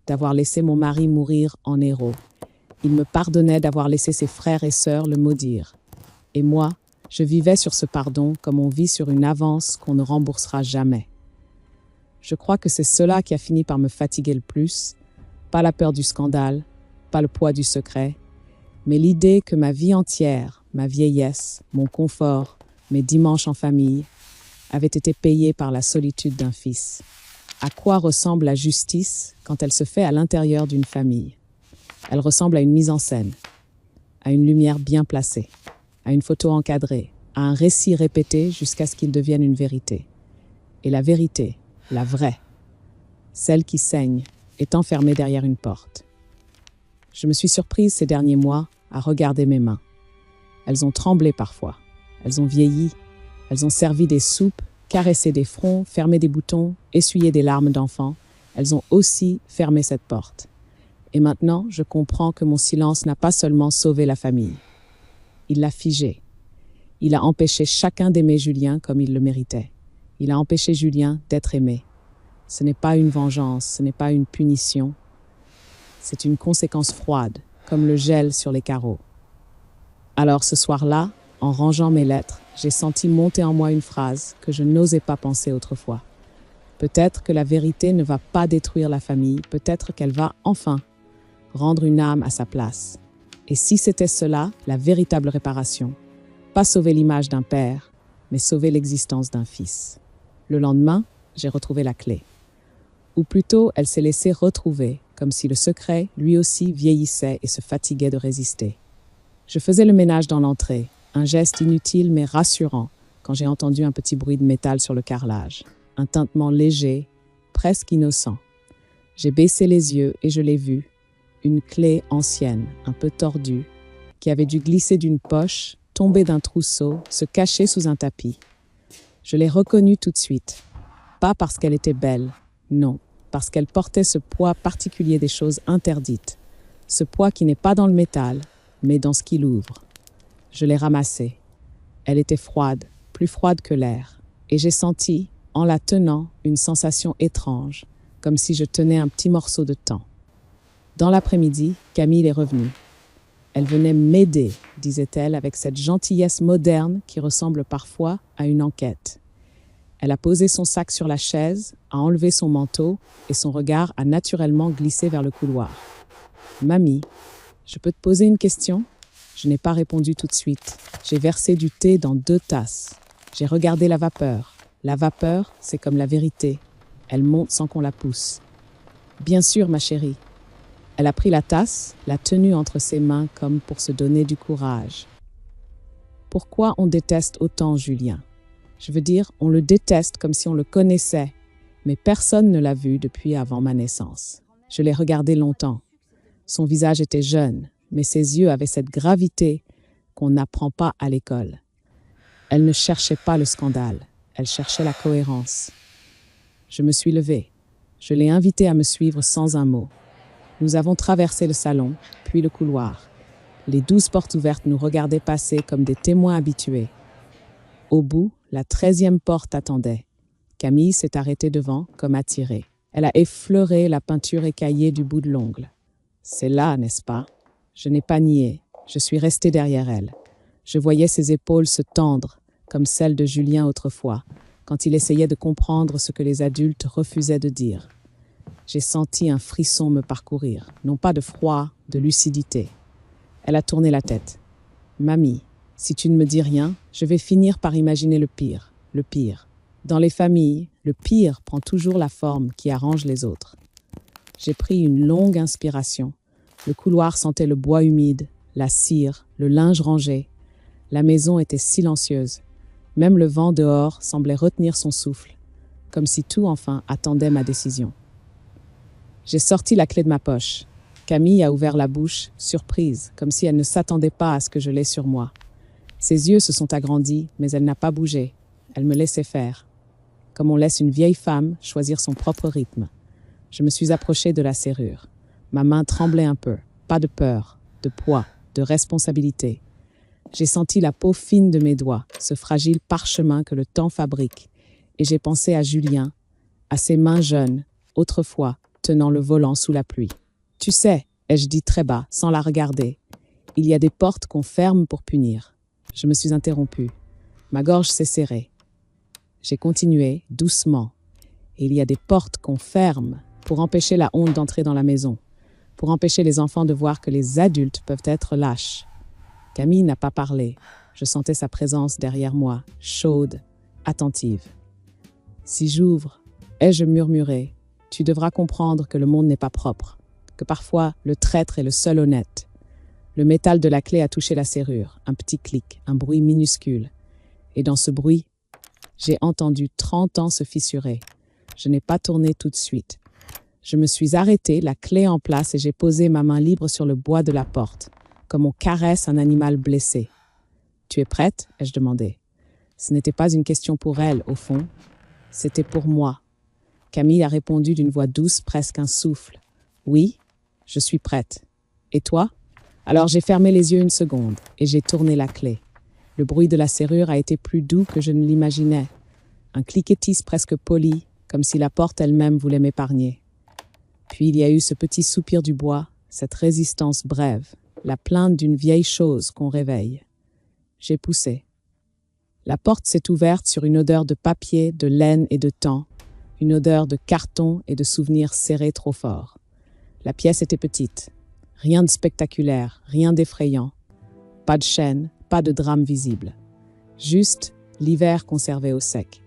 d'avoir laissé mon mari mourir en héros. Il me pardonnait d'avoir laissé ses frères et sœurs le maudire. Et moi, je vivais sur ce pardon comme on vit sur une avance qu'on ne remboursera jamais. Je crois que c'est cela qui a fini par me fatiguer le plus, pas la peur du scandale, pas le poids du secret, mais l'idée que ma vie entière, ma vieillesse, mon confort, mes dimanches en famille, avaient été payés par la solitude d'un fils. À quoi ressemble la justice quand elle se fait à l'intérieur d'une famille? Elle ressemble à une mise en scène, à une lumière bien placée, à une photo encadrée, à un récit répété jusqu'à ce qu'il devienne une vérité. Et la vérité, la vraie, celle qui saigne, est enfermée derrière une porte. Je me suis surprise ces derniers mois à regarder mes mains. Elles ont tremblé parfois, elles ont vieilli, elles ont servi des soupes, caressé des fronts, fermé des boutons, essuyé des larmes d'enfant. Elles ont aussi fermé cette porte. Et maintenant, je comprends que mon silence n'a pas seulement sauvé la famille. Il l'a figée. Il a empêché chacun d'aimer Julien comme il le méritait. Il a empêché Julien d'être aimé. Ce n'est pas une vengeance, ce n'est pas une punition. C'est une conséquence froide, comme le gel sur les carreaux. Alors ce soir-là, en rangeant mes lettres, j'ai senti monter en moi une phrase que je n'osais pas penser autrefois. Peut-être que la vérité ne va pas détruire la famille, peut-être qu'elle va enfin rendre une âme à sa place. Et si c'était cela, la véritable réparation, pas sauver l'image d'un père, mais sauver l'existence d'un fils. Le lendemain, j'ai retrouvé la clé. Ou plutôt, elle s'est laissée retrouver, comme si le secret, lui aussi, vieillissait et se fatiguait de résister. Je faisais le ménage dans l'entrée, un geste inutile mais rassurant, quand j'ai entendu un petit bruit de métal sur le carrelage. Un tintement léger, presque innocent. J'ai baissé les yeux et je l'ai vue. Une clé ancienne, un peu tordue, qui avait dû glisser d'une poche, tomber d'un trousseau, se cacher sous un tapis. Je l'ai reconnue tout de suite. Pas parce qu'elle était belle, non, parce qu'elle portait ce poids particulier des choses interdites. Ce poids qui n'est pas dans le métal, mais dans ce qui l'ouvre. Je l'ai ramassée. Elle était froide, plus froide que l'air. Et j'ai senti, en la tenant, une sensation étrange, comme si je tenais un petit morceau de temps. Dans l'après-midi, Camille est revenue. Elle venait m'aider, disait-elle, avec cette gentillesse moderne qui ressemble parfois à une enquête. Elle a posé son sac sur la chaise, a enlevé son manteau et son regard a naturellement glissé vers le couloir. « Mamie, je peux te poser une question ?» Je n'ai pas répondu tout de suite. J'ai versé du thé dans 2 tasses. J'ai regardé la vapeur. La vapeur, c'est comme la vérité. Elle monte sans qu'on la pousse. « Bien sûr, ma chérie. » Elle a pris la tasse, l'a tenue entre ses mains comme pour se donner du courage. Pourquoi on déteste autant Julien? Je veux dire, on le déteste comme si on le connaissait, mais personne ne l'a vu depuis avant ma naissance. Je l'ai regardé longtemps. Son visage était jeune, mais ses yeux avaient cette gravité qu'on n'apprend pas à l'école. Elle ne cherchait pas le scandale, elle cherchait la cohérence. Je me suis levée. Je l'ai invitée à me suivre sans un mot. Nous avons traversé le salon, puis le couloir. Les 12 portes ouvertes nous regardaient passer comme des témoins habitués. Au bout, la 13e porte attendait. Camille s'est arrêtée devant, comme attirée. Elle a effleuré la peinture écaillée du bout de l'ongle. C'est là, n'est-ce pas? Je n'ai pas nié. Je suis restée derrière elle. Je voyais ses épaules se tendre, comme celles de Julien autrefois, quand il essayait de comprendre ce que les adultes refusaient de dire. J'ai senti un frisson me parcourir, non pas de froid, de lucidité. Elle a tourné la tête. « Mamie, si tu ne me dis rien, je vais finir par imaginer le pire, le pire. Dans les familles, le pire prend toujours la forme qui arrange les autres. » J'ai pris une longue inspiration. Le couloir sentait le bois humide, la cire, le linge rangé. La maison était silencieuse. Même le vent dehors semblait retenir son souffle, comme si tout enfin attendait ma décision. J'ai sorti la clé de ma poche. Camille a ouvert la bouche, surprise, comme si elle ne s'attendait pas à ce que je l'aie sur moi. Ses yeux se sont agrandis, mais elle n'a pas bougé. Elle me laissait faire. Comme on laisse une vieille femme choisir son propre rythme. Je me suis approchée de la serrure. Ma main tremblait un peu. Pas de peur, de poids, de responsabilité. J'ai senti la peau fine de mes doigts, ce fragile parchemin que le temps fabrique. Et j'ai pensé à Julien, à ses mains jeunes, autrefois, tenant le volant sous la pluie. « Tu sais, ai-je dit très bas, sans la regarder, il y a des portes qu'on ferme pour punir. » Je me suis interrompue. Ma gorge s'est serrée. J'ai continué, doucement. Et il y a des portes qu'on ferme pour empêcher la honte d'entrer dans la maison, pour empêcher les enfants de voir que les adultes peuvent être lâches. Camille n'a pas parlé. Je sentais sa présence derrière moi, chaude, attentive. Si j'ouvre, ai-je murmuré, tu devras comprendre que le monde n'est pas propre, que parfois le traître est le seul honnête. Le métal de la clé a touché la serrure, un petit clic, un bruit minuscule. Et dans ce bruit, j'ai entendu 30 ans se fissurer. Je n'ai pas tourné tout de suite. Je me suis arrêtée, la clé en place, et j'ai posé ma main libre sur le bois de la porte, comme on caresse un animal blessé. « Tu es prête ?» ai-je demandé. Ce n'était pas une question pour elle, au fond. C'était pour moi. Camille a répondu d'une voix douce, presque un souffle. « Oui, je suis prête. Et toi ?» Alors j'ai fermé les yeux une seconde et j'ai tourné la clé. Le bruit de la serrure a été plus doux que je ne l'imaginais. Un cliquetis presque poli, comme si la porte elle-même voulait m'épargner. Puis il y a eu ce petit soupir du bois, cette résistance brève, la plainte d'une vieille chose qu'on réveille. J'ai poussé. La porte s'est ouverte sur une odeur de papier, de laine et de temps, une odeur de carton et de souvenirs serrés trop fort. La pièce était petite. Rien de spectaculaire, rien d'effrayant. Pas de chaîne, pas de drame visible. Juste l'hiver conservé au sec.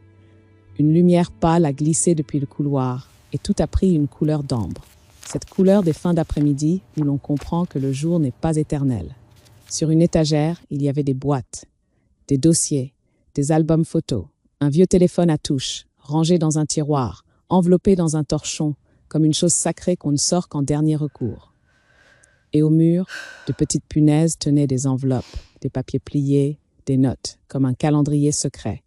Une lumière pâle a glissé depuis le couloir et tout a pris une couleur d'ambre. Cette couleur des fins d'après-midi où l'on comprend que le jour n'est pas éternel. Sur une étagère, il y avait des boîtes, des dossiers, des albums photos, un vieux téléphone à touche, rangé dans un tiroir, enveloppé dans un torchon, comme une chose sacrée qu'on ne sort qu'en dernier recours. Et au mur, de petites punaises tenaient des enveloppes, des papiers pliés, des notes, comme un calendrier secret.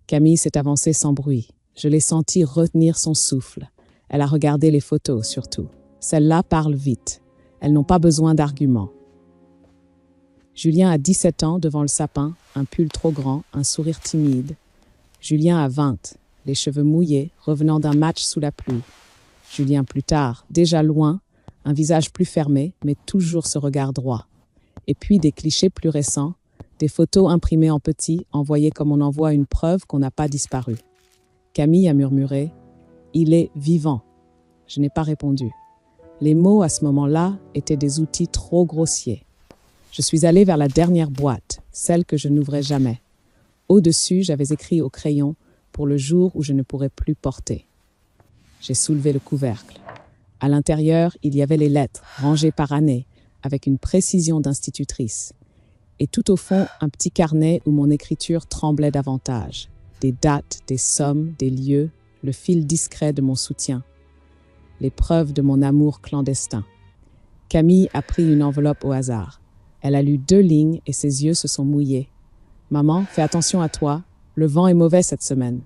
Camille s'est avancée sans bruit. Je l'ai sentie retenir son souffle. Elle a regardé les photos, surtout. Celles-là parlent vite. Elles n'ont pas besoin d'arguments. Julien a 17 ans devant le sapin, un pull trop grand, un sourire timide. Julien a 20, les cheveux mouillés, revenant d'un match sous la pluie. Julien plus tard, déjà loin, un visage plus fermé, mais toujours ce regard droit. Et puis des clichés plus récents, des photos imprimées en petit, envoyées comme on envoie une preuve qu'on n'a pas disparu. Camille a murmuré « Il est vivant ». Je n'ai pas répondu. Les mots à ce moment-là étaient des outils trop grossiers. Je suis allée vers la dernière boîte, celle que je n'ouvrais jamais. Au-dessus, j'avais écrit au crayon « Pour le jour où je ne pourrai plus porter ». J'ai soulevé le couvercle. À l'intérieur, il y avait les lettres, rangées par année, avec une précision d'institutrice. Et tout au fond, un petit carnet où mon écriture tremblait davantage. Des dates, des sommes, des lieux, le fil discret de mon soutien. Les preuves de mon amour clandestin. Camille a pris une enveloppe au hasard. Elle a lu 2 lignes et ses yeux se sont mouillés. « Maman, fais attention à toi. Le vent est mauvais cette semaine. »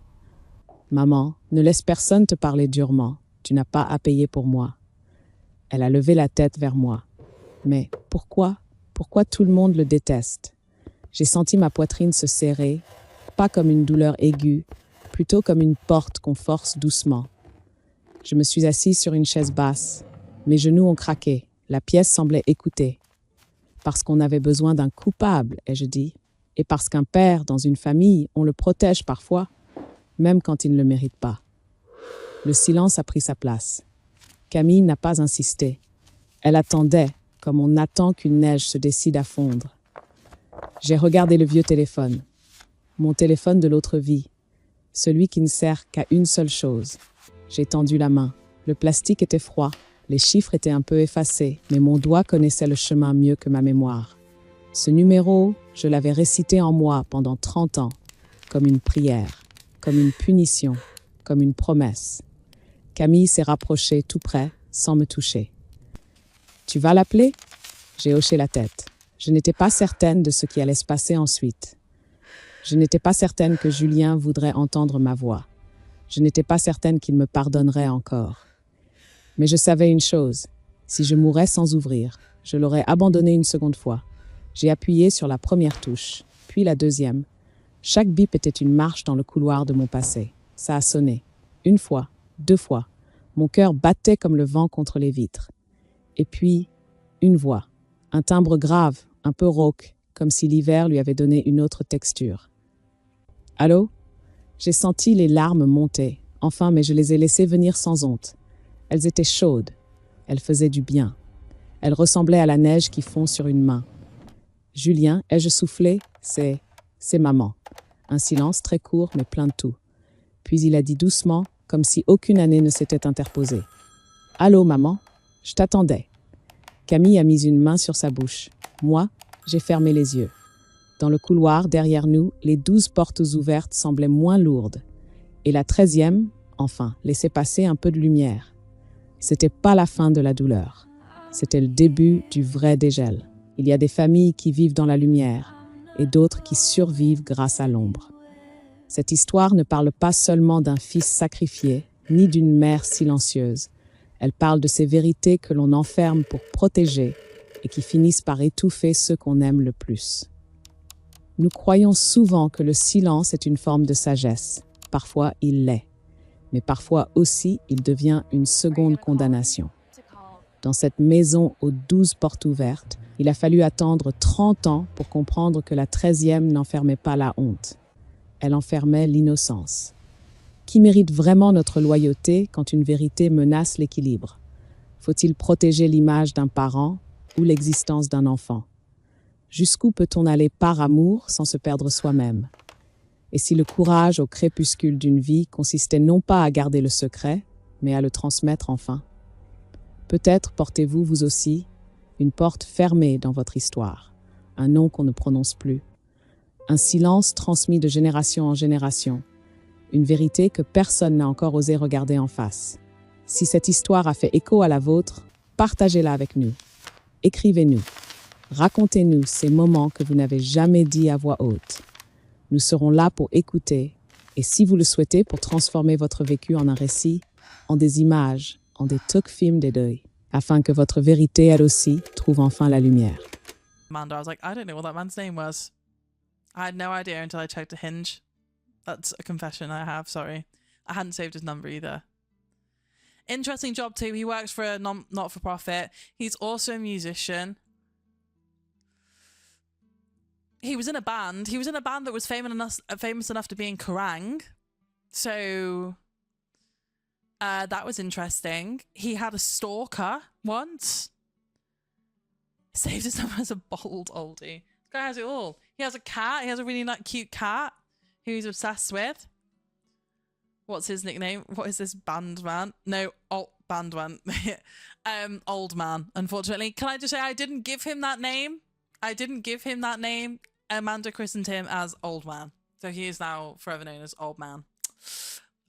« Maman, ne laisse personne te parler durement. Tu n'as pas à payer pour moi. » Elle a levé la tête vers moi. Mais pourquoi? Pourquoi tout le monde le déteste? J'ai senti ma poitrine se serrer, pas comme une douleur aiguë, plutôt comme une porte qu'on force doucement. Je me suis assise sur une chaise basse. Mes genoux ont craqué. La pièce semblait écouter. Parce qu'on avait besoin d'un coupable, ai-je dit. Et parce qu'un père, dans une famille, on le protège parfois, même quand il ne le mérite pas. Le silence a pris sa place. Camille n'a pas insisté. Elle attendait, comme on attend qu'une neige se décide à fondre. J'ai regardé le vieux téléphone. Mon téléphone de l'autre vie. Celui qui ne sert qu'à une seule chose. J'ai tendu la main. Le plastique était froid. Les chiffres étaient un peu effacés, mais mon doigt connaissait le chemin mieux que ma mémoire. Ce numéro, je l'avais récité en moi pendant 30 ans, comme une prière, comme une punition, comme une promesse. Camille s'est rapprochée tout près, sans me toucher. « Tu vas l'appeler » J'ai hoché la tête. Je n'étais pas certaine de ce qui allait se passer ensuite. Je n'étais pas certaine que Julien voudrait entendre ma voix. Je n'étais pas certaine qu'il me pardonnerait encore. Mais je savais une chose, si je mourais sans ouvrir, je l'aurais abandonné une seconde fois. J'ai appuyé sur la première touche, puis la deuxième. Chaque bip était une marche dans le couloir de mon passé. Ça a sonné. 1 fois, 2 fois. Mon cœur battait comme le vent contre les vitres. Et puis, une voix. Un timbre grave, un peu rauque, comme si l'hiver lui avait donné une autre texture. « Allô ?» J'ai senti les larmes monter. Enfin, mais je les ai laissées venir sans honte. Elles étaient chaudes. Elles faisaient du bien. Elles ressemblaient à la neige qui fond sur une main. « Julien, ai-je soufflé ? C'est maman. » Un silence très court, mais plein de tout. Puis il a dit doucement, comme si aucune année ne s'était interposée. « Allô, maman ? Je t'attendais. » Camille a mis une main sur sa bouche. Moi, j'ai fermé les yeux. Dans le couloir, derrière nous, les 12 portes ouvertes semblaient moins lourdes. Et la 13e, enfin, laissait passer un peu de lumière. C'était pas la fin de la douleur. C'était le début du vrai dégel. Il y a des familles qui vivent dans la lumière et d'autres qui survivent grâce à l'ombre. Cette histoire ne parle pas seulement d'un fils sacrifié, ni d'une mère silencieuse. Elle parle de ces vérités que l'on enferme pour protéger et qui finissent par étouffer ceux qu'on aime le plus. Nous croyons souvent que le silence est une forme de sagesse. Parfois, il l'est. Mais parfois aussi, il devient une seconde condamnation. Dans cette maison aux 12 portes ouvertes, il a fallu attendre 30 ans pour comprendre que la 13e n'enfermait pas la honte. Elle enfermait l'innocence. Qui mérite vraiment notre loyauté quand une vérité menace l'équilibre? Faut-il protéger l'image d'un parent ou l'existence d'un enfant? Jusqu'où peut-on aller par amour sans se perdre soi-même? Et si le courage au crépuscule d'une vie consistait non pas à garder le secret, mais à le transmettre enfin? Peut-être portez-vous, vous aussi, une porte fermée dans votre histoire, un nom qu'on ne prononce plus, un silence transmis de génération en génération, une vérité que personne n'a encore osé regarder en face. Si cette histoire a fait écho à la vôtre, partagez-la avec nous. Écrivez-nous. Racontez-nous ces moments que vous n'avez jamais dit à voix haute. Nous serons là pour écouter et, si vous le souhaitez, pour transformer votre vécu en un récit, en des images, en des tuck-films des deuils, afin que votre vérité, elle aussi, trouve enfin la lumière.
Amanda, I was like, I don't know what that man's name was. I had no idea until I checked a Hinge. That's a confession I have, sorry. I hadn't saved his number either. Interesting job too. He works for a not-for-profit. He's also a musician. he was in a band. He was in a band that was famous enough to be in Kerrang. So that was interesting. He had a stalker once. Saved his number as a bold oldie. This guy has it all. He has a cat. He has a really cute cat who he's obsessed with. What's his nickname? What is this, Bandman? No, Bandman. Old man, unfortunately. Can I just say I didn't give him that name? I didn't give him that name. Amanda christened him as Old Man. So he is now forever known as Old Man.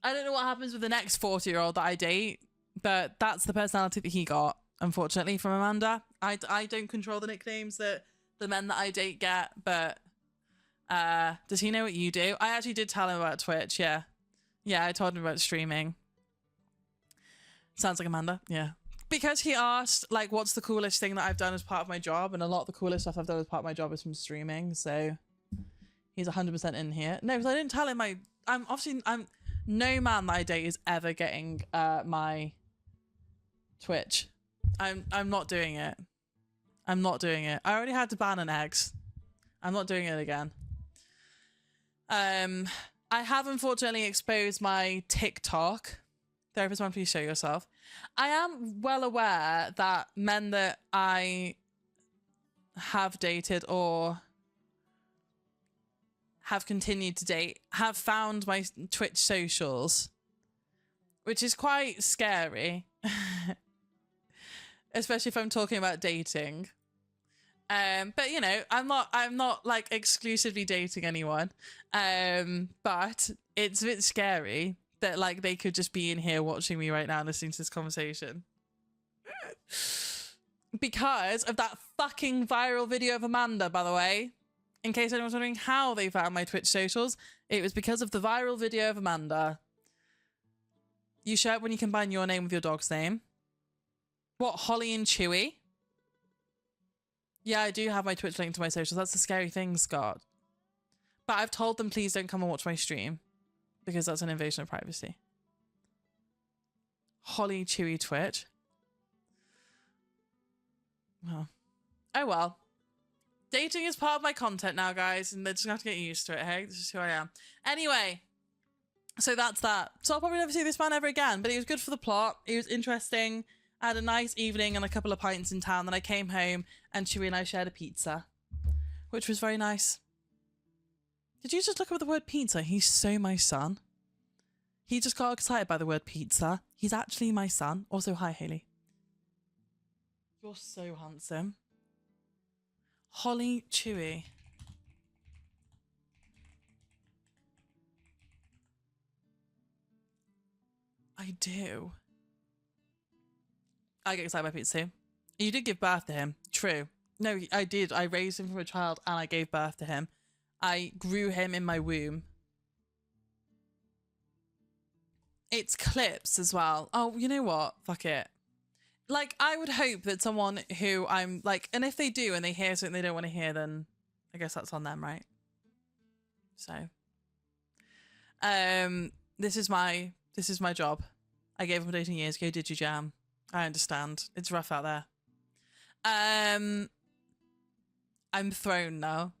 I don't know what happens with the next 40-year-old that I date, but that's the personality that he got, unfortunately, from Amanda. I don't control the nicknames that the men that I date get, but does he know what you do? I actually did tell him about Twitch, yeah. Yeah, I told him about streaming. Sounds like Amanda, yeah. Because he asked, like, what's the coolest thing that I've done as part of my job? And a lot of the coolest stuff I've done as part of my job is from streaming, so he's 100% in here. No, because I didn't tell him I'm no man that I date is ever getting my Twitch. I'm not doing it. I'm not doing it. I already had to ban an eggs. I'm not doing it again. I have unfortunately exposed my TikTok. Therapist one, please show yourself. I am well aware that men that I have dated or have continued to date have found my Twitch socials, which is quite scary, especially if I'm talking about dating. But you know, I'm not like exclusively dating anyone. But it's a bit scary that like they could just be in here watching me right now listening to this conversation. Because of that fucking viral video of Amanda, by the way. In case anyone's wondering how they found my Twitch socials, it was because of the viral video of Amanda. You show up when you combine your name with your dog's name. What, Holly and Chewy? Yeah, I do have my Twitch linked to my socials. That's the scary thing, Scott. But I've told them please don't come and watch my stream because that's an invasion of privacy. Holly Chewy Twitch. Well. Oh well. Dating is part of my content now, guys, and they're just gonna have to get used to it, hey? This is who I am. Anyway, so that's that. So I'll probably never see this man ever again, but he was good for the plot. He was interesting. I had a nice evening and a couple of pints in town. Then I came home and Chewy and I shared a pizza, which was very nice. Did you just look up the word pizza? He's so my son. He just got excited by the word pizza. He's actually my son. Also, hi, Haley. You're so handsome. Holly Chewy. I do. I get excited by pizza too. You did give birth to him. True. No, I did. I raised him from a child and I gave birth to him. I grew him in my womb. It's clips as well. Oh, you know what? Fuck it. Like, I would hope that someone who I'm like, and if they do and they hear something they don't want to hear, then I guess that's on them, right? So, this is my job. I gave up on dating years ago. Did you jam? I understand. It's rough out there. I'm thrown now.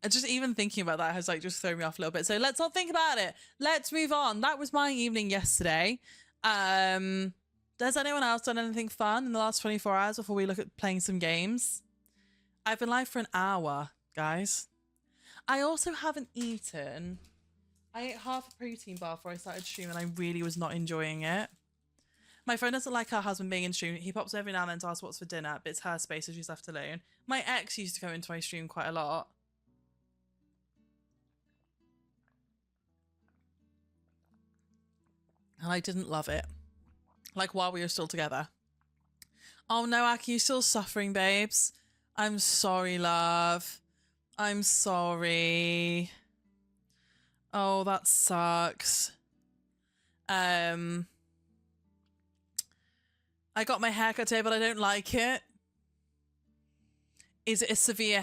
And just even thinking about that has like just thrown me off a little bit. So let's not think about it. Let's move on. That was my evening yesterday. Has anyone else done anything fun in the last 24 hours before we look at playing some games? I've been live for an hour, guys. I also haven't eaten. I ate half a protein bar before I started streaming and I really was not enjoying it. My friend doesn't like her husband being in stream. He pops every now and then to ask what's for dinner, but it's her space, so she's left alone. My ex used to come into my stream quite a lot. And I didn't love it. Like, while we were still together. Oh no, Aki, you're still suffering, babes. I'm sorry, love. I'm sorry. Oh, that sucks. I got my haircut today, but I don't like it. Is it a severe hair?